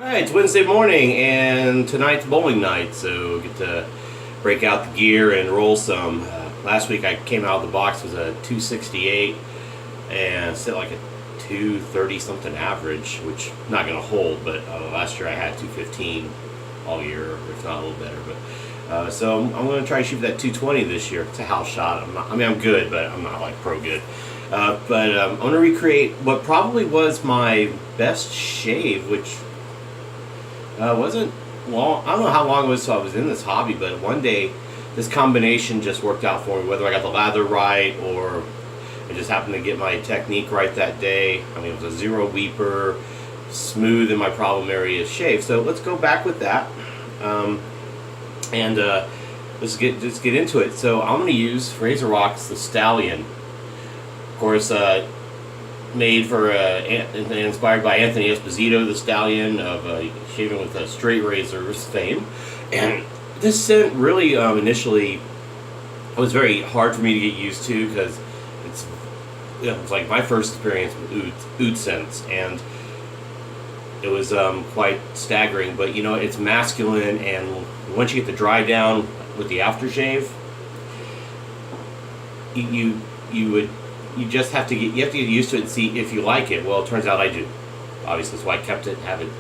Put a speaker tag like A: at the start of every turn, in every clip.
A: Alright, it's Wednesday morning and tonight's bowling night, so get to break out the gear and roll some. Last week I came out of the box with a 268 and set like a 230 something average, which I'm not going to hold, but last year I had 215 all year, if not a little better. But so I'm going to try to shoot that 220 this year. It's a house shot. I'm good, but I'm not like pro good. But I'm going to recreate what probably was my best shave, which wasn't long. I don't know how long it was till I was in this hobby, but one day this combination just worked out for me, whether I got the lather right or I just happened to get my technique right that day. I mean, it was a zero weeper, smooth in my problem area shave. So let's go back with that. Let's get into it. So I'm going to use Razorock's the Stallion. Of course, made for and inspired by Anthony Esposito, the Stallion of shaving with straight razors fame. And this scent really initially was very hard for me to get used to because it was like my first experience with oud scents, and it was quite staggering. But you know, it's masculine, and once you get the dry down with the aftershave, you just have to get used to it and see if you like it. Well, it turns out I do. Obviously, that's why I kept it, haven't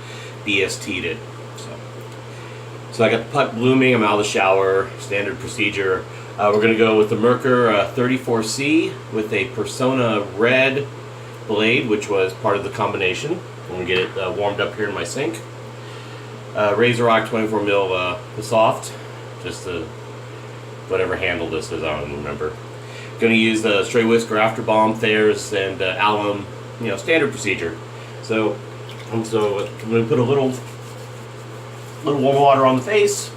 A: BST'd it. So I got the puck blooming. I'm out of the shower. Standard procedure. We're going to go with the Merkur 34C with a Personna Red blade, which was part of the combination. I'm going to get it warmed up here in my sink. Razorock 24mm Plissoft, just whatever handle this is, I don't remember. Going to use the Stray Whisker After Balm, Thayers, and alum, standard procedure. So I'm going to put a little warm water on the face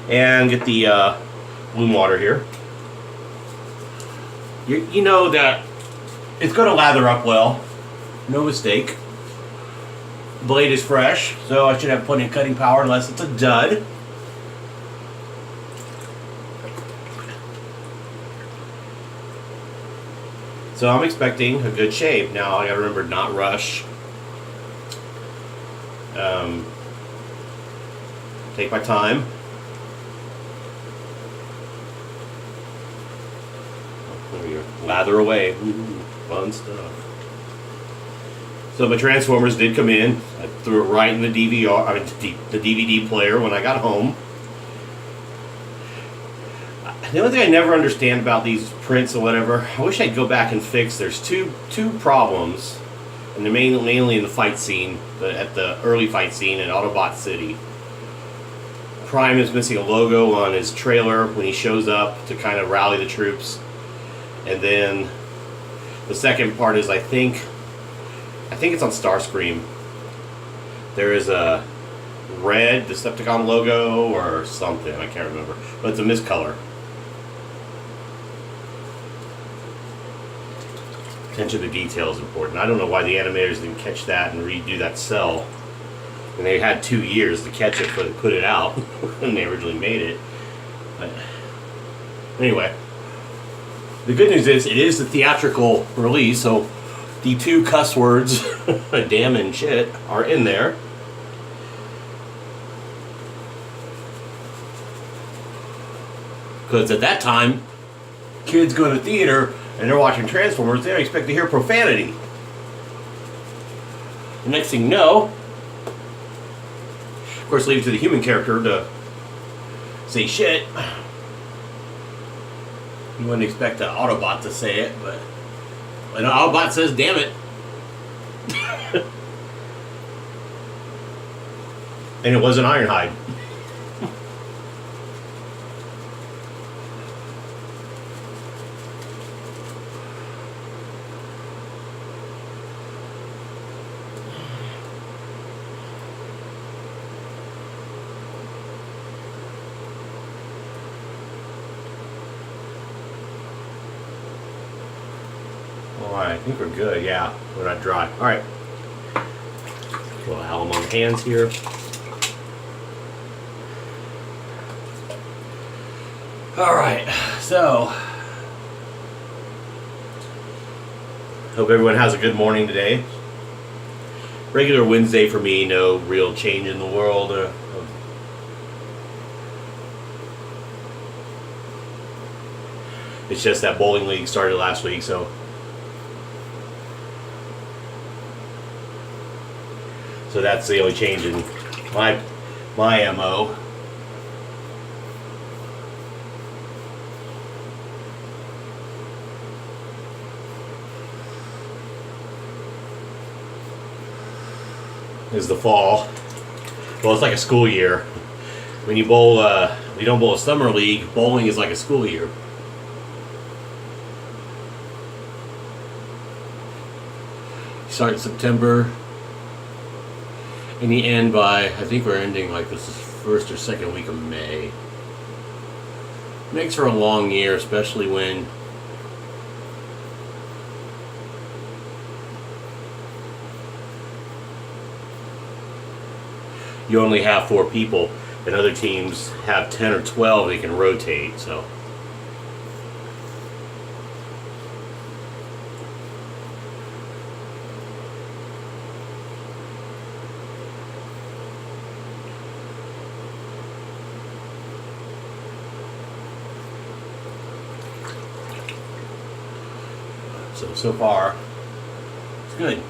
A: and get the bloom water here. You know that it's going to lather up well, no mistake. Blade is fresh, so I should have plenty of cutting power unless it's a dud. So I'm expecting a good shave. Now I gotta remember not rush. Take my time. There we go. Lather away. Ooh, fun stuff. So my Transformers did come in. I threw it right in the the DVD player when I got home. The only thing I never understand about these prints or whatever, I wish I'd go back and fix. There's two problems, and they're mainly in the fight scene, at the early fight scene in Autobot City. Prime is missing a logo on his trailer when he shows up to kind of rally the troops, and then the second part is I think it's on Starscream. There is a red Decepticon logo or something, I can't remember, but it's a miscolor. Attention to detail is important. I don't know why the animators didn't catch that and redo that cell. And they had 2 years to catch it, put it out when they originally made it. But anyway, the good news is it is the theatrical release, so the 2 cuss words, damn and shit, are in there. Because at that time, kids go to the theater and they're watching Transformers, they don't expect to hear profanity. The next thing you know, of course, leave it to the human character to say shit. You wouldn't expect an Autobot to say it, but an Autobot says, damn it. And it wasn't Ironhide. Alright, I think we're good, yeah. We're not dry. Alright. A little alum on the hands here. Alright, so hope everyone has a good morning today. regular Wednesday for me. No real change in the world. It's just that bowling league started last week, so that's the only change in my MO. Is the fall. Well, it's like a school year. When you bowl, you don't bowl a summer league. Bowling is like a school year. You start in September, and you end by, I think we're ending like this is first or second week of May. Makes for a long year, especially when you only have 4 people, and other teams have 10 or 12 they can rotate, so. So far, it's good.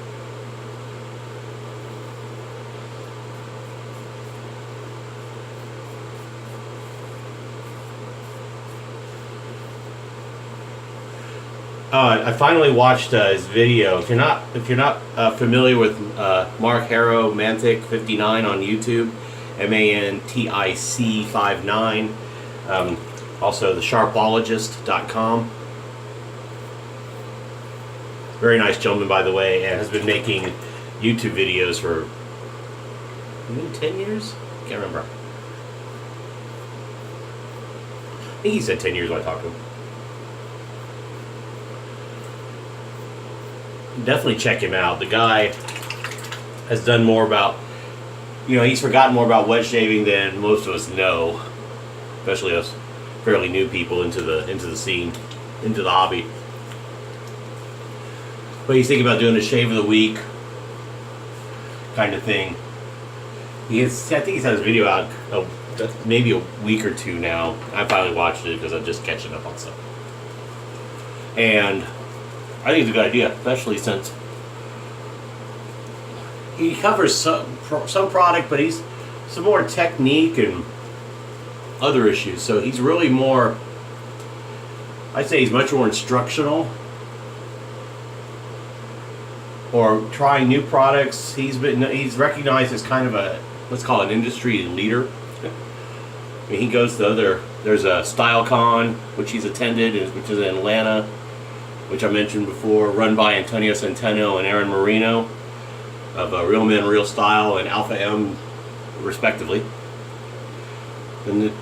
A: I finally watched his video. If you're not familiar with Mark Harrow Mantic 59 on YouTube, MANTIC 59. Also the Sharpologist.com. Very nice gentleman, by the way, and has been making YouTube videos for maybe 10 years? Can't remember. I think he said 10 years when I talked to him. Definitely check him out. The guy has done more about, he's forgotten more about wet shaving than most of us know, especially us fairly new people into the scene, into the hobby. But he's thinking about doing a shave of the week kind of thing. I think he's had his video out maybe a week or two now. I finally watched it because I'm just catching up on stuff. And I think it's a good idea, especially since he covers some product, but he's some more technique and other issues. So he's really more, I'd say he's much more instructional, or trying new products. He's recognized as kind of a, let's call it an industry leader. I mean, he goes to there's a StyleCon, which he's attended, which is in Atlanta, which I mentioned before, run by Antonio Centeno and Aaron Marino of Real Men, Real Style and Alpha M, respectively. And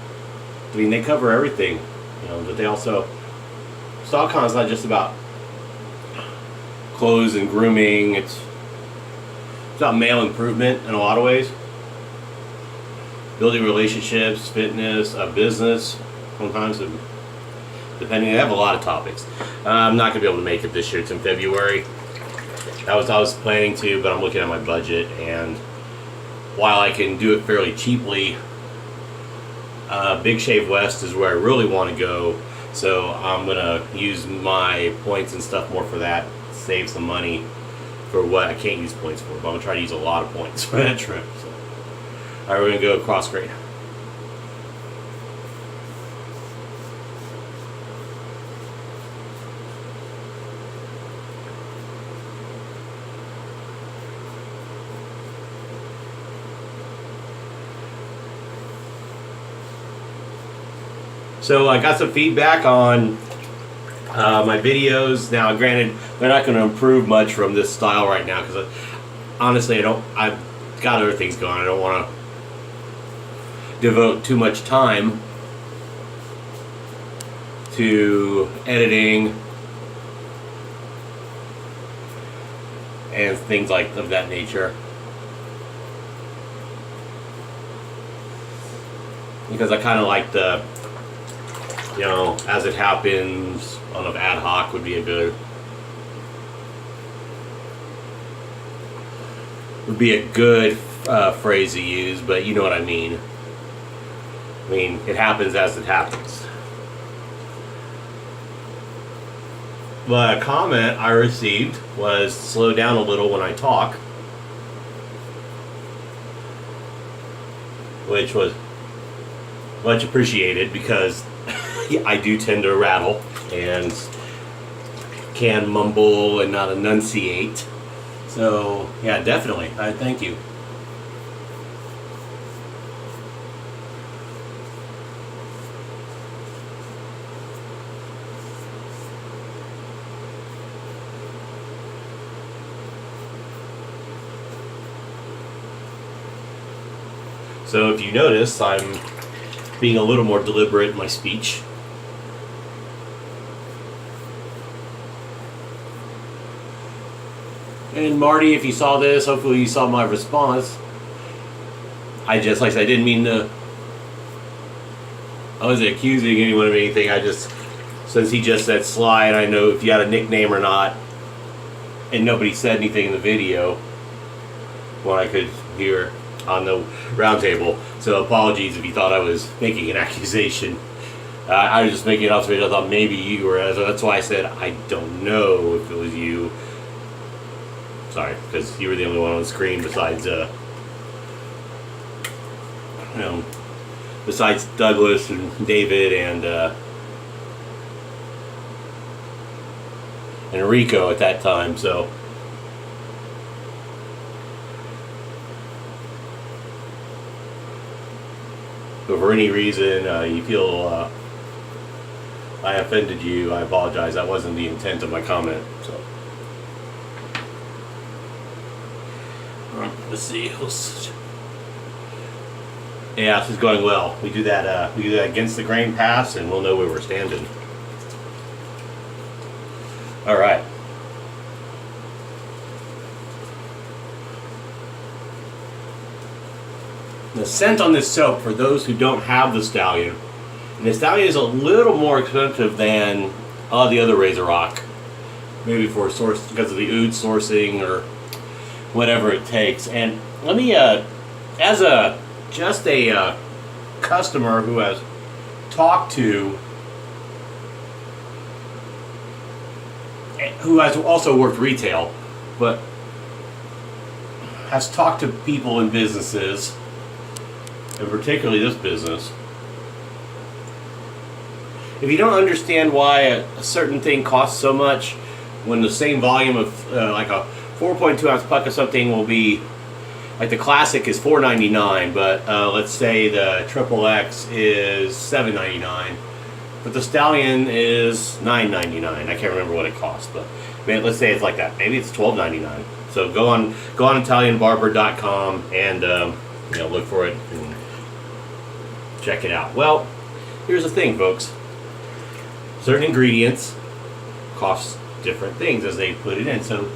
A: they cover everything, but they also, StyleCon is not just about clothes and grooming. It's about male improvement in a lot of ways. Building relationships, fitness, business, sometimes, depending. They have a lot of topics. I'm not going to be able to make it this year. It's in February. I was planning to, but I'm looking at my budget, and while I can do it fairly cheaply, Big Shave West is where I really want to go. So I'm going to use my points and stuff more for that. Save some money for what I can't use points for, but I'm going to try to use a lot of points for that trip. So. Alright, we're going to go cross grade. So I got some feedback on my videos. Now, granted, they're not going to improve much from this style right now because honestly, I've got other things going. I don't want to devote too much time to editing and things of that nature, because I kind of like the, as it happens. I don't know if ad hoc would be a good. would be a good phrase to use, but you know what I mean. I mean, it happens as it happens. But a comment I received was slow down a little when I talk, which was much appreciated because I do tend to rattle and can mumble and not enunciate. So yeah, definitely. I thank you. So if you notice, I'm being a little more deliberate in my speech. And Marty, if you saw this, hopefully you saw my response. I just, like I said, I didn't mean to, I wasn't accusing anyone of anything. I just, since he just said Sly, and I know if you had a nickname or not, and nobody said anything in the video, what I could hear on the roundtable. So apologies if you thought I was making an accusation. I was just making an observation. I thought maybe you were. So that's why I said I don't know if it was you. Sorry, because you were the only one on the screen besides, besides Douglas and David and Rico at that time. So. If for any reason you feel I offended you, I apologize. That wasn't the intent of my comment. So, let's see. Yeah, this is going well. We do that. We do that against the grain pass, and we'll know where we're standing. All right. The scent on this soap, for those who don't have the Stallion, and the Stallion is a little more expensive than the other Razorock, maybe for source because of the oud sourcing or whatever it takes. And let me, as a customer who has talked to, who has also worked retail, but has talked to people in businesses, and particularly this business. If you don't understand why a certain thing costs so much, when the same volume of like a 4.2 ounce puck of something will be, like the classic is $4.99, but let's say the XXX is $7.99, but the Stallion is $9.99. I can't remember what it costs, but man, let's say it's like that. Maybe it's $12.99. So go on ItalianBarber.com and look for it and check it out. Well, here's the thing, folks. Certain ingredients cost different things as they put it in, so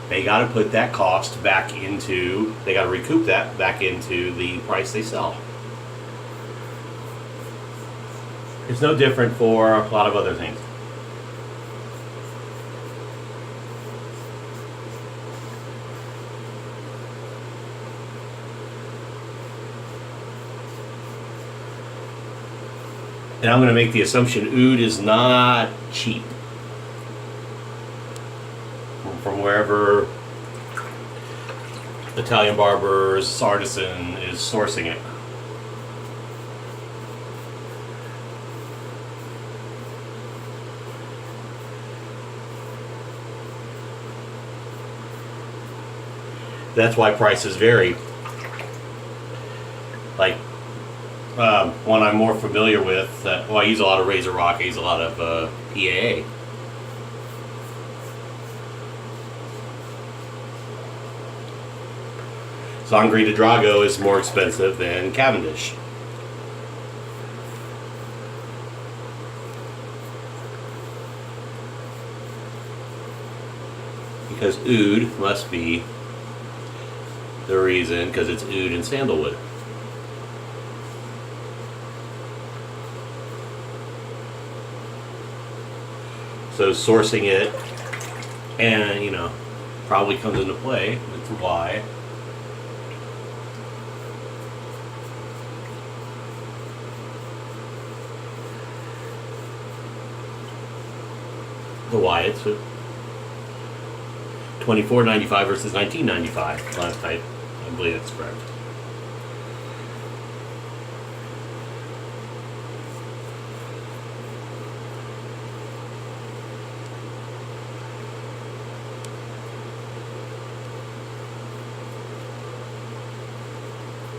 A: they got to put that cost back into, they got to recoup that back into the price they sell. It's no different for a lot of other things. And I'm going to make the assumption oud is not cheap. From wherever Italian Barber's artisan is sourcing it. That's why prices vary. Like, one I'm more familiar with, I use a lot of Razorock, I use a lot of PAA. Sangre de Drago is more expensive than Cavendish. Because oud must be the reason, because it's oud and sandalwood. So sourcing it, and probably comes into play. That's why the Wyatts. $24.95 versus $19.95 last night. I believe that's correct.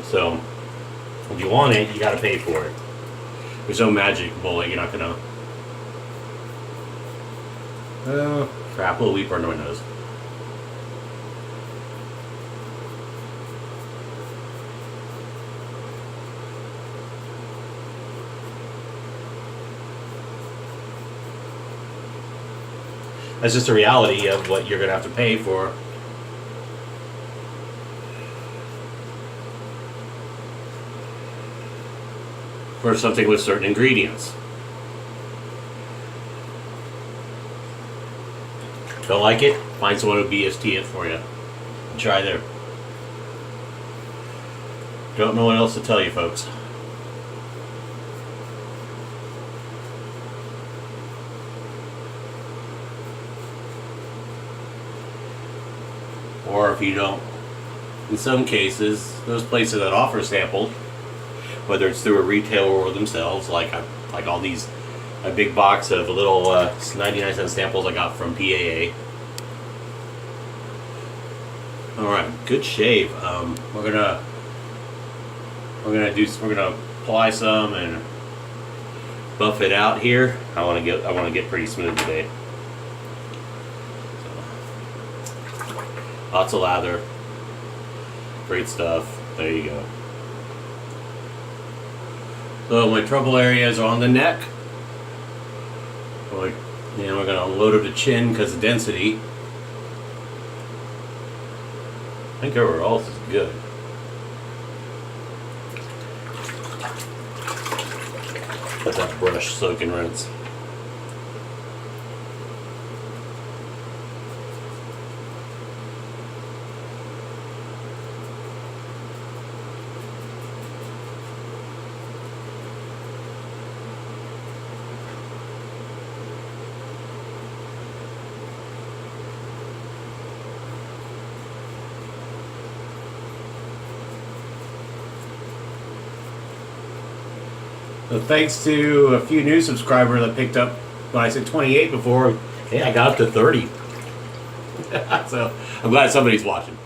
A: So, if you want it, you gotta pay for it. There's no magic bullet, you're not gonna... crap, little weep under my nose. That's just the reality of what you're gonna have to pay for something with certain ingredients. Don't like it? Find someone who BST it for you. Try there. Don't know what else to tell you, folks. Or if you don't, in some cases, those places that offer samples, whether it's through a retailer or themselves, like all these, a big box of little 99-cent samples I got from PAA. All right, good shave. We're gonna apply some and buff it out here. I want to get pretty smooth today. So, lots of lather. Great stuff. There you go. So my trouble areas are on the neck. And we're going to load it to chin because of density. I think everywhere else is good. Let that brush soak and rinse. So thanks to a few new subscribers that picked up when I said 28 before, hey, I got up to 30. So I'm glad somebody's watching.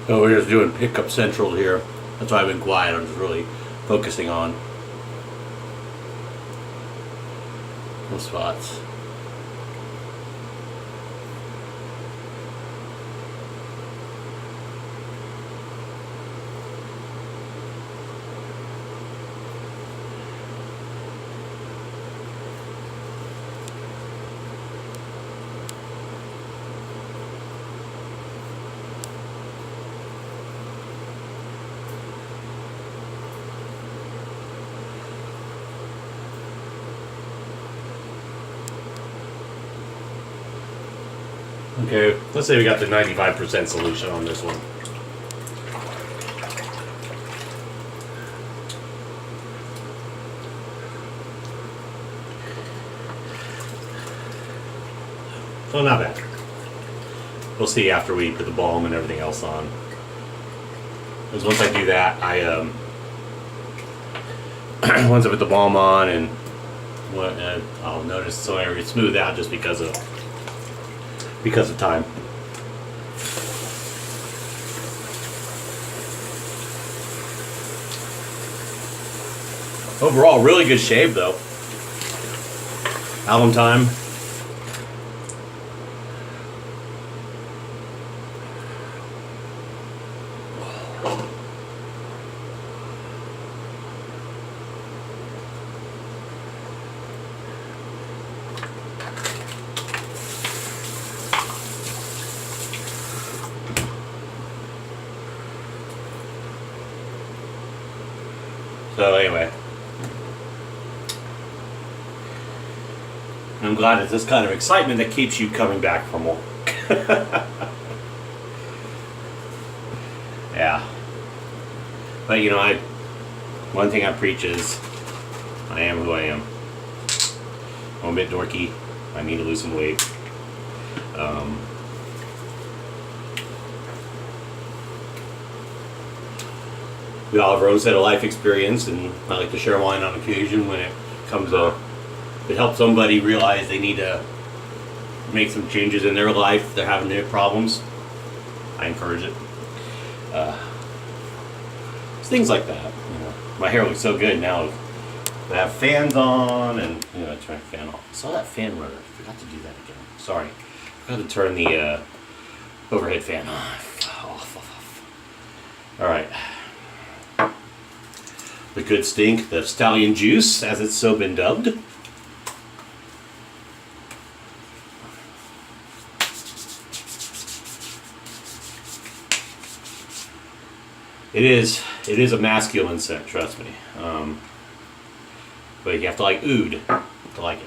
A: So we're just doing pickup central here. That's why I've been quiet. I'm just really focusing on those spots. Okay, let's say we got the 95% solution on this one. So not bad. We'll see after we put the balm and everything else on. Because once I do that, once I put the balm on and I'll notice some areas smooth out just because of time. Overall, really good shave though. Album time. So anyway, I'm glad it's this kind of excitement that keeps you coming back for more. Yeah. But you know, one thing I preach is I am who I am. I'm a bit dorky. I need to lose some weight. We all have our own set of life experience, and I like to share mine on occasion when it comes up. It helps somebody realize they need to make some changes in their life if they're having their problems. I encourage it. It's things like that. You know, my hair looks so good now. I have fans on, and you know, I turn the fan off. I saw that fan runner. I forgot to do that again. Sorry. I forgot to turn the overhead fan off. All right. The good stink, the Stallion juice, as it's so been dubbed. It is a masculine scent, trust me. But you have to like oud to like it.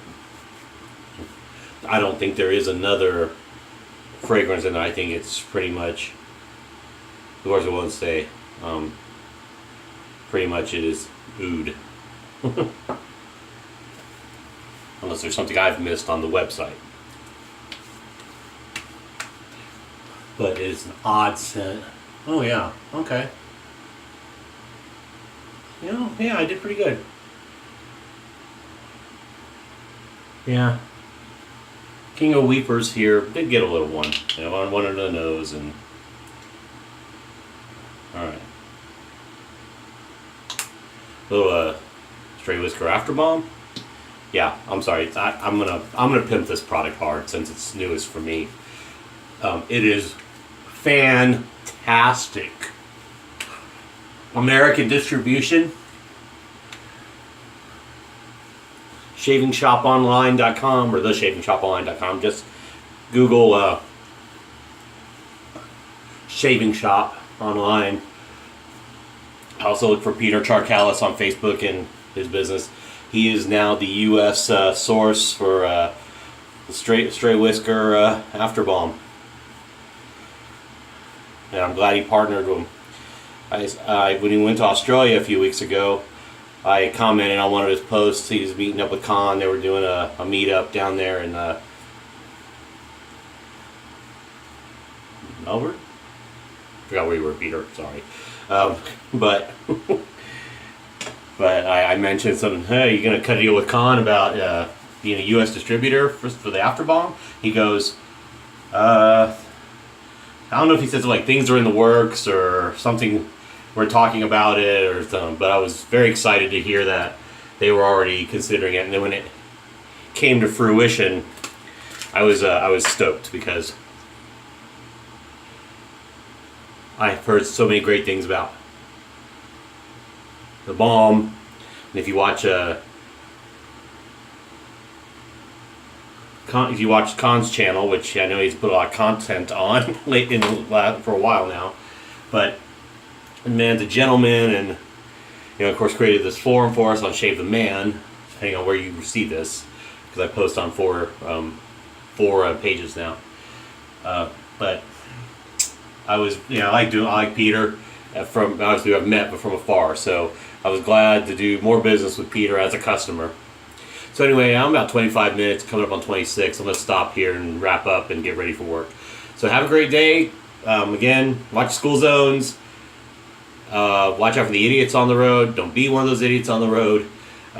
A: I don't think there is another fragrance in there. I think it's pretty much, the words I won't say, pretty much it is oud. Unless there's something I've missed on the website. But it's an odd scent. Oh yeah, okay. You know, yeah, I did pretty good. Yeah. King of Weepers here did get a little one. You know, on one under the nose and alright. Little Stray Whisker After Balm. Yeah, I'm sorry. I'm gonna pimp this product hard since it's newest for me. It is fantastic. American distribution. ShavingShopOnline.com or theshavingshoponline.com. Just Google Shaving Shop Online. Also look for Peter Charcalis on Facebook and his business. He is now the U.S. source for the Stray Whisker After Balm. And I'm glad he partnered with him. When he went to Australia a few weeks ago, I commented on one of his posts. He was meeting up with Khan. They were doing a meetup down there in Melbourne? I forgot where you were, Peter. Sorry. But I mentioned something. Hey, you gonna cut a deal with Khan about being a U.S. distributor for the After Balm? He goes, I don't know if he says like things are in the works or something. We're talking about it or something. But I was very excited to hear that they were already considering it. And then when it came to fruition, I was stoked because I've heard so many great things about the balm. And if you watch Khan's channel, which I know he's put a lot of content on for a while now, but the man's a gentleman, and you know, of course, created this forum for us on Shave the Man, depending on where you see this, because I post on four pages now. But I was, I like Peter from, obviously I've met, but from afar. So I was glad to do more business with Peter as a customer. So anyway, I'm about 25 minutes, coming up on 26. I'm going to stop here and wrap up and get ready for work. So have a great day. Again, watch school zones. Watch out for the idiots on the road. Don't be one of those idiots on the road.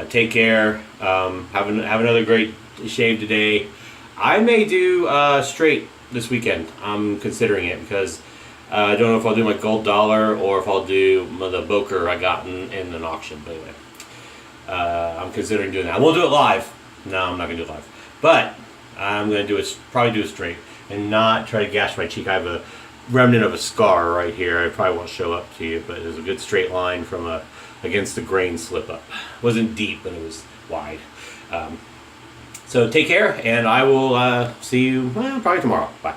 A: Take care. Have another great shave today. I may do straight this weekend. I'm considering it because I don't know if I'll do my gold dollar or if I'll do the Boker I got in an auction. But anyway, I'm considering doing that. I won't do it live. No, I'm not going to do it live. But I'm going to probably do it straight and not try to gash my cheek. I have a remnant of a scar right here. I probably won't show up to you, but there's a good straight line from against the grain slip up. It wasn't deep, but it was wide. So take care, and I will see you probably tomorrow. Bye.